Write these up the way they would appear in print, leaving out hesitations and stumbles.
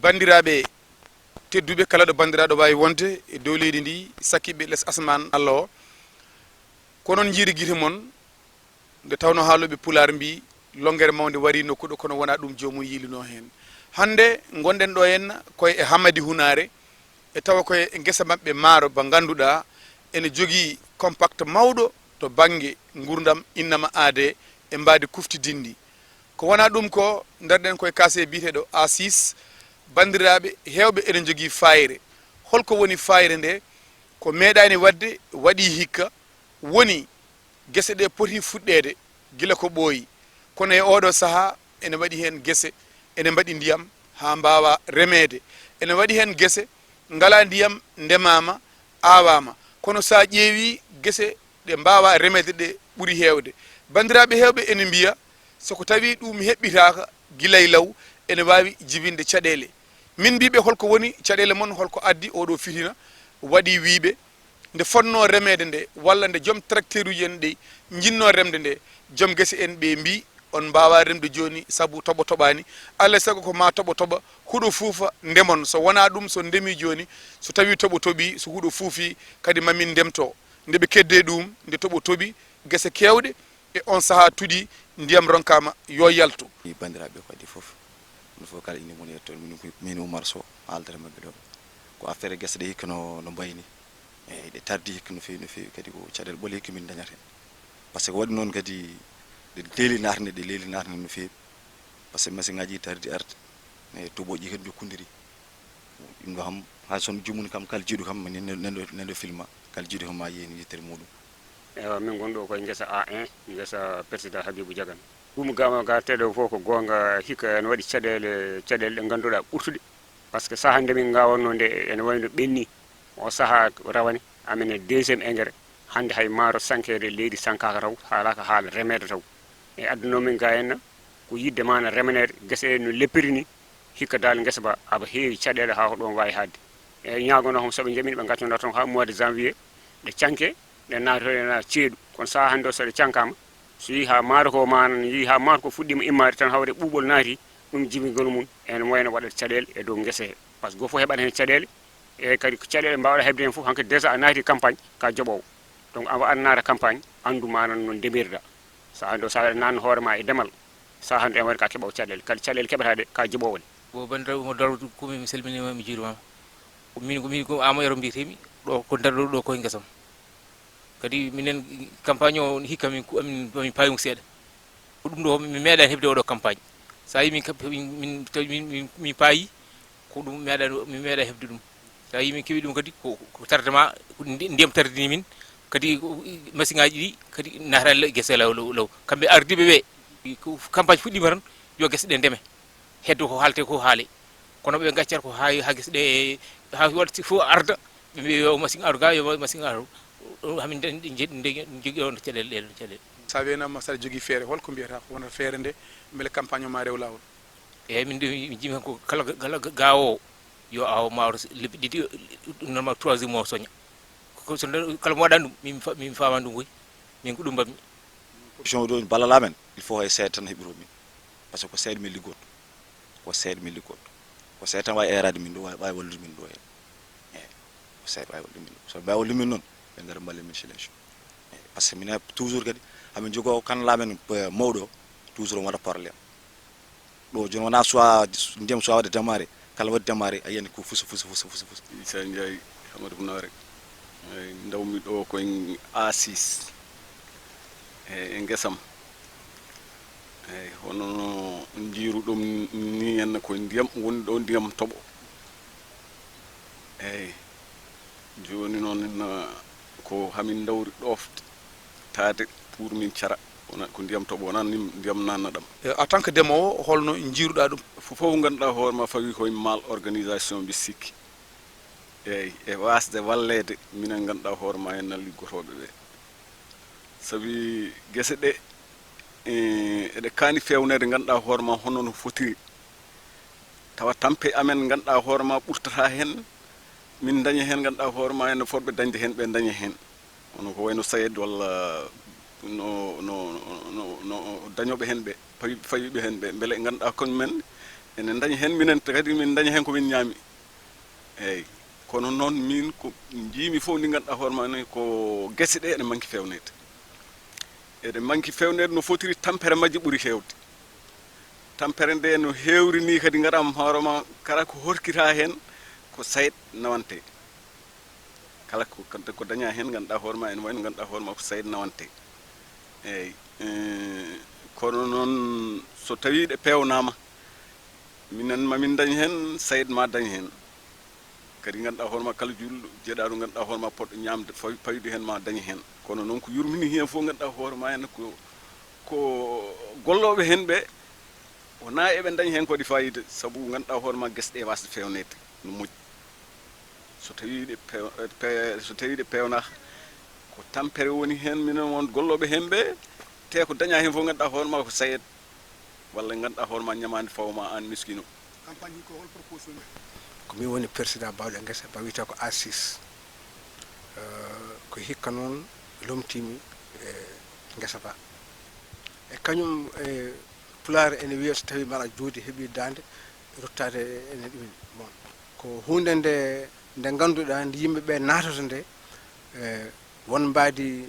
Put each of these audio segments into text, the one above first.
bandiraɓe tedduɓe kala ɗo bandiraɗo wawi wonde e dow leydi ndi sakkiɓe less asman Allah o ko noon jiiri guite moon nde tawno haaloɓe pular mbi longere mawde wari nokkuɗo kono wona ɗum jomum yilino hen. Hande gonɗen ɗo henna koye e Hamadi Hunare e tawa koye e guesa mabɓe maaro ba ganduɗa ene jogui compact mawɗo to banggue gurdam innama aade e mbadi kuftidindi. Ko wona ɗum ko darɗen koye kase biteɗo A6 bandiraɓe hewɓe ene jogui fayre. Holko woni fayre nde? Ko meeɗani wadde waɗi hikka woni guese ɗe poti fuɗɗede gila ko ɓooyi kono e oɗo saaha ene waɗi hen guese ene mbaɗi ndiyam ha mbawa remede, ene waɗi hen guese ngala ndiyam ndemama awama kono sa ƴeewi guese ɗe mbawa remede ɗe ɓuuri hewde. Bandiraɓe hewɓe ene mbiya soko tawi ɗum heɓɓitaka guilay law ene wawi jibinde caɗele. Min mbiɓe holko woni caɗele moon, holko addi oɗo fitina waɗi wiiɓe nde fonno remede nde walla nde joom tracteur uji en ɗi jinno remde nde joom guese en ɓe mbi on mbawa remde joni saabu toɓo toɓani Allah sago ko ma toɓo toɓa huuɗo fuufa ndemon. So wona ɗum so ndemi joni so tawi toɓo toɓi so huuɗo fuufi kadi mamin ndemto ndeɓe kedde ɗum nde toɓo toɓi guese kewɗe e on saaha tuuɗi ndiyam ronkama yo yaltu. Bandiraɓe ko adi foof no fof kala inde mon yetto min Oumar Sow aldere mabɓe ɗo ko affaire guese ɗe hikka no mbayni eyyi ɗe tardi hikka no fewi kadi ko caɗele ɓoole hikka min dañata hen par ce que waɗi noon kadi ɗe leeli natne no fewi par ce que machine ngaji tardi arde e toɓoji kadi jokkudiri ɗum ɗo kam ha son jomum kam kala jiiɗo kam nendo filma kala jiiɗo kam ma yeyni yettere muɗum. Ewa min gonɗo koye guesa A1 guesa président Habibou Diagane. ɗum gama ga teɗo fof ko gonga hikka ene waɗi caɗele ɗe ganduɗa ɓurtuɗe par ce que saaha nde min gawonno nde ene wayno ɓenni o saaha rawane amene deuxiéme engrais hande hay maaro sankede leydi sankaka taw haalaka haala remede taw e adduno min ga henna ko yidde mana remanede guese no leppiri ni hikka dal guesa ba aba heewi caɗele ha ko ɗon wawi hadde e ñagono hom soɓe jamini ɓe gaccona toon ha mois de janvier ɗe canke ɗe naatoɗena ceeɗu kono saaha hande o so ɗe cankama so yi ha maaro ko man yi ha maaro ko fuɗɗima immade tan hawre ɓuuɓol naati ɗum jibingol mum ene wayno waɗat caɗele e dow guese he par ce que goto fof heɓat hen caɗele e kadi ko caɗele mbawɗa heɓde hen fof hanke déjà a naati campagne ka jooɓowo donc awa annata campagne andu manan no ndemirɗa saaha nde o sa nanno hoorema e ndemal saaha nde en waɗi ka keɓaw caɗele kadi caɗele keɓataɗe ka jooɓowo ɗe. Bo bandiraɓe Oumar Darou komi mi salminima mi juurimama min ko Ama Yero mbiyetemi ɗo ko darɗo ɗo koye guesam kadi minen campagne o hikka min payimo seeɗa ko ɗum ɗo mi meeɗani heɓde oɗo campagne sa yi min paayi ko ɗum mi meeɗa heɓde ɗum sa yi min keeɓi ɗum kadi ko tardement ndiyam tardini min kadi machine ngaji ɗi kadi natani guese law kamɓe ardiɓe ɓe ko campagne fuɗɗima tan yo guese ɗe ndeme heddo ko halte ko haale kono ɓe gaccat ko ha guese ɗe ha waɗa fof arda ɓe mbi yo machine aru ga yo machine aru hamin jogui on caɗele ɗe caɗele. Sa wenama saɗa jogui feere holko mbiyata ko wonata feere nde beele campagne o ma rew lawol? Eyyi min jimi ko kala gawo yo aw maaro lebbi ɗiɗi normal 3e mois soña kala mo waɗani ɗum min famani ɗum koy min ko ɗum mbammi. Position ɗo ballal amen il faut hay seeɗa tan heɓiro min par ce que ko seeɗa min liggoto ko seeɗa tan wawi erade min ɗo wawi wallude min ɗo hen eyyi ko seeɗa wawi wallude min ɗo so mbawi wallude min noon ɓe gara mballe min sélection eyyi par ce que min toujours kadi hamin jogo kanala men mawɗo toujours on waɗa probléme ɗo joni wona soit ndiyam soit waɗa démarré kala waɗi démarré a yiyani ko fusa Issa Ndiaye Hamadou Bounare dawmi ɗo koye A6 e guesam eyyi hono no jiiru ɗum ni henna koye ndiyam woni ɗo ndiyam toɓo eyyi joni noon henna ko hamin dawri ɗofde taade pour min cara wona ko ndiyam toɓo wona ndiyam nannaɗam. En tant que ndemowo holno jiiruɗa ɗum? fof ganduɗa hoorema fawi koye mal organisation mbi sikki eyyi e wasde wallede minen ganduɗa hoorema henna liggotoɓe ɓe saabi guese ɗe eɗe kaani fewnede ganduɗa hoorema hono no fotiri tawa tampe amen ganduɗa hoorema ɓurtata hen min daña hen ganduɗa hoorema henno fotɓe dañde hen ɓe daña hen hono ko wayno sayed walla no dañoɓe hen ɓe fawiɓe hen ɓe beele ganduɗa koñumen enen dañi hen minen kadi min dañi hen ko min ñaami eyyi kono noon min ko jiimi fof ndi ganduɗa hoore ma ni ko guese ɗe ene manki fewnede ede manki fewnede no fotiri tampere majje ɓuuri hewde tampere nde no hewri ni kadi gaɗam hoorema kala ko horkita hen ko sayed nawante kala ko daña hen ganduɗa hoore ma ene wayno ganduɗa hoore ma ko sayed nawante eyyi kono noon so tawi ɗe pewnama minen mamin dañi hen sayed ma dañi hen kadi ganduɗa hoore ma kala julɗo jeeɗaɗo ganduɗa hoore ma poɗɗo ñamde fawide hen ma dañi hen kono noon ko yurmini hen fof ganduɗa hoore ma hen ko golloɓe hen ɓe wona eɓe dañi hen koɗi fayida saabu ganduɗa hoore ma guese ɗe wasde fewnede no moƴƴi so tawi ɗe pewnaka ko tampere woni hen minen won golloɓe hen ɓe te ko daña hen fof ganduɗa hoore ma ko sayed walla ganduɗa hoore ma ñamade fawma an miskino campagne ko hol proposition ko min woni président bawɗe guesa ba wiyete ko A6 ko hikka noon lomtimi guesa ba e kañum pulaar ene wiya so tawi mbaɗa joodi heeɓi dande ruttade ene ɗumen bon ko hunde nde ganduɗa nde yimɓeɓe natata nde won mbadi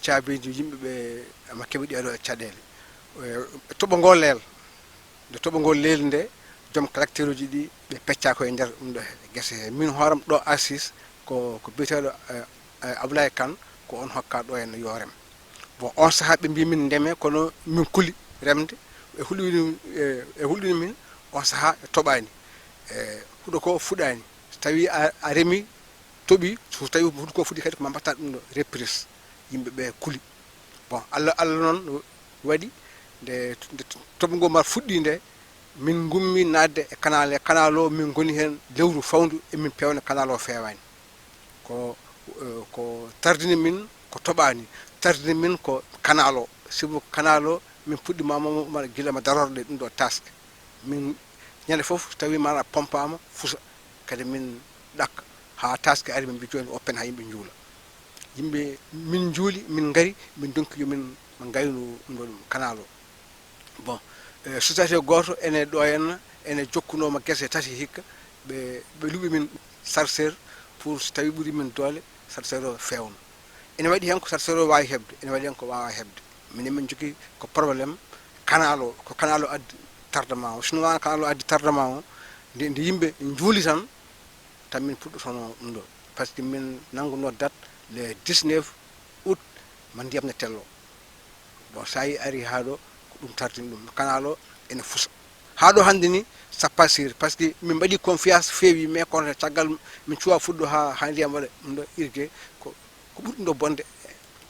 caabeji yimɓeɓe ama keɓe ɗeɗo e caɗele toɓo ngol leel nde toɓo ngol leel nde joom caractère uji ɗi ɓe pecca ko e nder ɗum ɗo guese he min hooram ɗo A6 ko biyeteɗo Ablaye Kane ko on hokka ɗo henno yo rem bon on saaha ɓe mbi min ndeme kono min kuli remde e hulɗini min on saaha toɓani huuɗo ko fuɗani so tawi a remi toɓi so tawi huuɗo ko fuɗi kadi ko ma mbatta ɗum ɗo reprise yimɓeɓe kuli bon Allah noon waɗi nde toɓo ngo mar fuɗɗi nde min gummi nadde e canal o min goni hen lewru fawndu emin pewna canal o fewani ko tardini min ko toɓani tardini min ko canal o sibu canal o min puɗɗimama guila ma darorde ɗum ɗo taske min ñande foof tawi mana pompama fusa kadi min ɗakka ha taske ari min mbi joni oppen ha yimɓe juula yimɓe min juuli min gari min donki yomin gaynu ɗum ɗo ɗum canal o bon société goto ene ɗo henna ene jokkunoma guese tati hikka ɓe luɓi min chargeur pour so tawi ɓuuri min doole chargeur o fewna ene waɗi hen ko chargeur o wawi hebde ene waɗi hen ko wawa hebde minen min jogui ko probléme canal o ko canal o addi tardement o sino wana canal o addi tardement o nde yimɓe juuli tan min puɗɗotono ɗum ɗo par ce que min nangguno date le 19 août ma ndiyam ne tello bon sa yi ari ha ɗo ko ɗum tardini ɗum canal o ene fusa ha ɗo hande ni ça passir par ce que min mbaɗi confiance feewi mais kono caggal min cuwa fuɗɗo ha ndiyam waɗa ɗum ɗo irgue ko ɓuuri ɗum ɗo bonde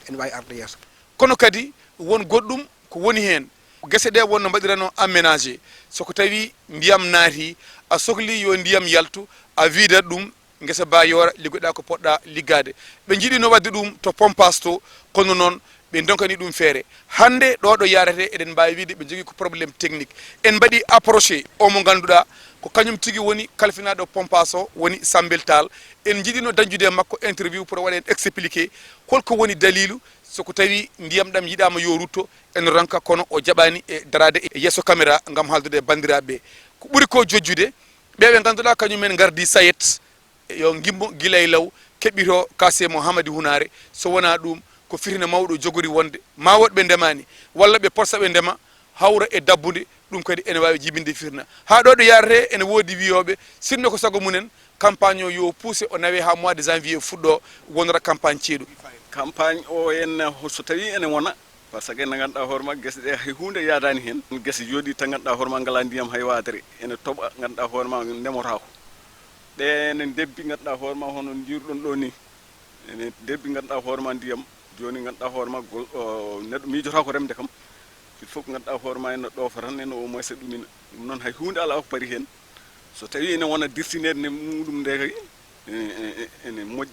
ene wawi arde yeeso kono kadi won goɗɗum ko woni hen guese ɗe wonno mbaɗirano aménagé soko tawi ndiyam naati a sohli yo ndiyam yaltu a widat ɗum guesa ba yora liggoɗa ko poɗɗa liggade ɓe jiiɗino wadde ɗum to pompage to kono noon ɓe donkani ɗum feere hande ɗo yarete eɗen mbawi wiide ɓe jogui ko probléme technique en mbaɗi approché o mo ganduɗa ko kañum tigui woni kalfinaɗo pompage o woni Sambel Tall en jiiɗino dañjude makko interview pour waɗa en expliqué holko woni dalilu soko tawi ndiyam ɗam yiɗama yo rutto en ronka kono o jaɓani e darade e yesso caméra gam haldude e bandiraɓe ko ɓuuri ko jojjude ɓeɓe ganduɗa kañumen gardi sayet yo gimmo guilay law keɓɓito kase Mouhamadou Hunare so wona ɗum ko firina mawɗo jogori wonde ma woɗɓe ndemani walla ɓe porsa ɓe ndema hawra e dabbude ɗum kadi ene wawi jibinde firna ha ɗo yarate ene woodi wiyoɓe sinno ko sago munen campagne o yo poussé o nawe ha mois de janvier fuɗɗo wonora campagne ceeɗu campagne o enne so tawi ene wona par ce que ene ganduɗa hoore ma guese ɗe hay hunde yadani hen guese jooɗi tan ganduɗa hoore ma ngala ndiyam hay wadere ene tooɓa ganduɗa hoore ma ndemotako ɗe ene debbi ganduɗa hoore ma hono jiruɗon ɗo ni ene debbi ganduɗa hoore ma ndiyam joni ganduɗa hoore ma neɗɗo miijota ko remde kam il faut ko ganduɗa hoore ma ene ɗoofa tan ene au moins ɗumina ɗum noon hay hunde ala ko paari hen so tawi ene wona dirtinede nde muɗum nde kay ene moƴƴi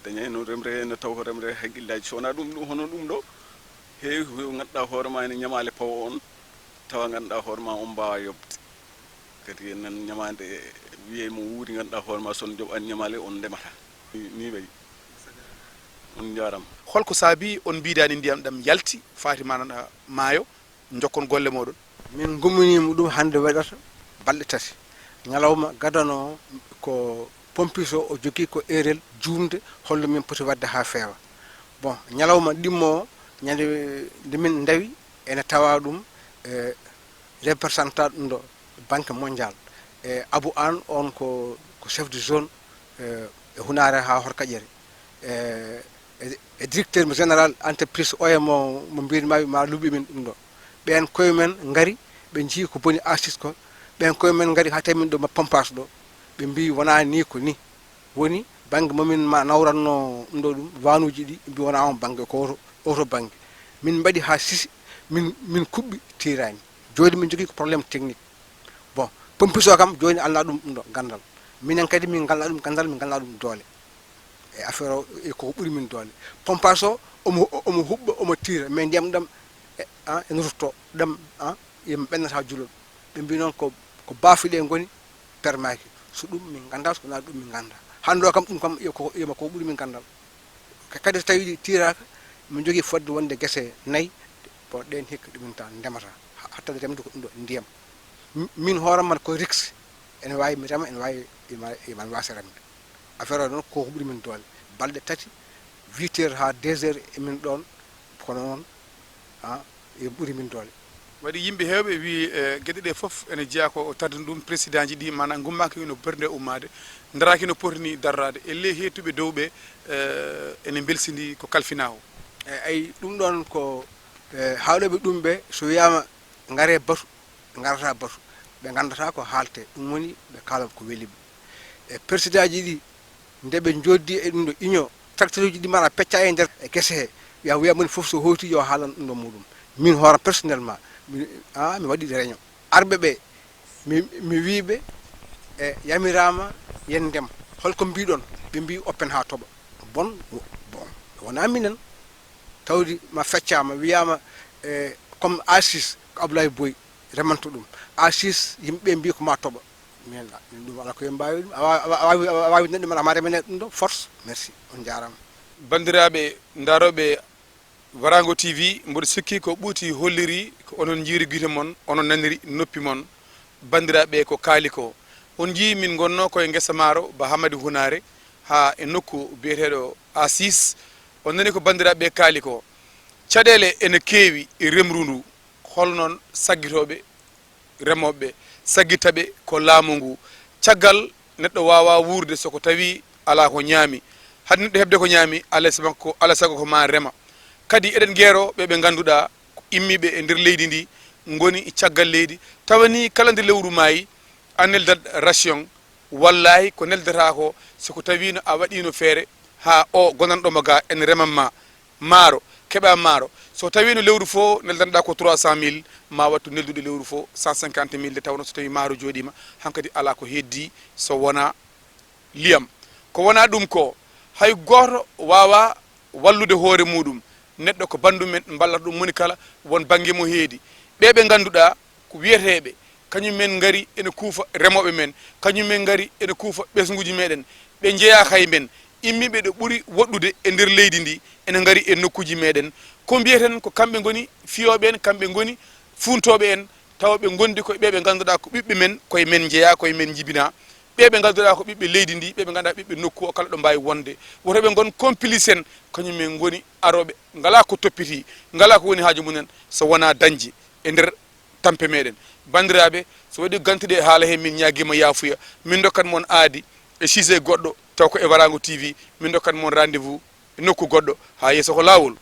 daña no remre ene taw ko remre haqqillaji so wona ɗum hono ɗum ɗo heewi ko ganduɗa hoore ma ene ñamale pawo on tawa ganduɗa hoore ma on mbawa yobde kadi enen ñamade wiye mo wuuri ganduɗa hoore ma son joɓani ñamale on ndemata ni wayi on jarama holko saabi on mbidani ndiyam ɗam yalti faati mana maayo jokkon golle moɗon min gumminima ɗum hande waɗata balɗe tati ñalawma gadano ko pompis o jogii ko erel juumde holno min poti wadde haa feewa bon ñalawma ɗimmo ñande nde min ndawi ene tawa ɗum représentant ɗum ɗo banque mondial Abou An on ko chef de zone e Hunare ha Horkaƴere e directeur général entreprise OMO mo mbirma ma luɓi min ɗum ɗo ɓen koye men ngari ɓe jii ko boni artiste ko ɓen koye men ngari ha tawi min ɗo ma pompas ɗo ɓe mbi wona ni ko ni woni banggue momin ma nawranno ɗum ɗo ɗum wanuji ɗi mbi wona on banggue ko oto banggue min mbaɗi ha sisi min kuɓɓi tirani joni min jogui ko probléme technique bon pompis o kam joni alna ɗum ɗum ɗo gandal minen kadi min galna ɗum gandal min galna ɗum doole e affaire o koko ɓuuri min doole pompas o omo huɓɓa omo tira mais ndiyam ɗam ene rutto ɗam yimɓe ɓennata julol ɓe mbi noon ko baafiɗe goni permaki so ɗum min ganda so wona ɗum min ganda hande o kam ɗum kam yima ko ɓuuri min gandal kadi so tawi tiraka min jogui fodde wonde guese 4 bon ɗen hikka ɗumin ta ndemata hattade remde ko ɗum ɗo ndiyam min hooram ko risque ene wawi mi rema ene wawi iman wasa remde affaire o noon koko ɓuuri min doole balɗe tati 8 heures ha 2 heures emin ɗon kono noon e ɓuuri min doole waɗi yimɓe hewɓe wi gueɗe ɗe foof ene jeeya ko tardde ɗum président ji ɗi mana gummaki no bernde ummade daraki no poti ni darrade e ley hettuɓe dow ɓe ene belsidi ko kalfina o ay ɗum ɗon ko hawɗoɓe ɗum ɓe so wiyama gaare batu ɓe garata batu ɓe gandata ko haalte ɗum woni ɓe kaala ko weliɓe e président ji ɗi nde ɓe joddi e ɗum ɗo union tracteur uji ɗi mara pecca e nder e guese he wiya moni foof so hoti yo haalan ɗum ɗo muɗum min hoore personnellement mi waɗi réunion arɓe ɓe mi wiɓe e yamirama yen ndem holko mbiɗon ɓe mbi oppen ha toɓa bon wona minen tawdi ma feccama wiyama comme A6 ko Abdoulaye Boy remanto ɗum A6 yimɓeɓe mbi ko ma toɓa min ɗum ala koye mbawi ɗum a wawi neɗɗo men ama remene ɗum ɗo force merci on jarama bandiraɓe daroɓe Warango TV mboɗo sikki ko ɓuuti holliri ko onon jiiri guite mon onon naniri noppi mon bandiraɓe ko kaali ko on jii min gonno koye guesa maaro ba Hamadi Hunare ha e nokku biyeteɗo A6 on nani ko bandiraɓe kaali ko caɗele ene keewi e remru ndu holnoon saggitoɓe remoɓe saggitaɓe ko laamu ngu caggal neɗɗo wawa wurde soko tawi ala ko ñaami hade neɗɗo hebde ko ñaami ala sago ko ma rema kadi eɗen gueero ɓe ganduɗa ko immiɓe e nder leydi ndi goni caggal leydi tawani kala nde lewru maayi a neldat ration wallahi ko neldata ko soko tawino a waɗino feere ha o gonanɗoma ga ene remanma maaro keɓa maaro so tawino lewru fo neldanɗa ko 300 000 ma wattu neldude lewru fo 150 000 de tawno so tawi maaro joɗima hankkadi ala ko heddi so wona liyam ko wona ɗum ko hay goto wawa wallude hoore muɗum neɗɗo ko bandu men ballata ɗum moni kala won banggue mo heedi ɓeɓe ganduɗa ko wiyeteɓe kañum men ngari ene kuufa remoɓe men kañum men ngari ene kuufa ɓesguji meɗen ɓe jeeya hay men immiɓe ɗo ɓuuri woɗɗude e nder leydi ndi ene ngari e nokkuji meɗen ko mbiyeten ko kamɓe goni fiyoɓe en kamɓe goni funtoɓe en tawa ɓe gondi koye ɓeɓe ganduɗa ko ɓiɓɓe men koye men jeeya koye men jibina ɓeɓe ganduɗa ko ɓiɓɓe leydi ndi ɓeɓe ganduɗa ɓiɓɓe nokku o kala ɗo mbawi wonde wotoɓe gon complice en kañumen goni aroɓe ngala ko toppiti ngala ko woni haaju mumen so wona dañji e nder tampe meɗen bandiraɓe so waɗi gantude haala he min ñaguima yaafuya min dokkat moon aadi e sujet goɗɗo taw ko e Warango TV min dokkat moon rendez-vous e nokku goɗɗo ha yeeso ko lawol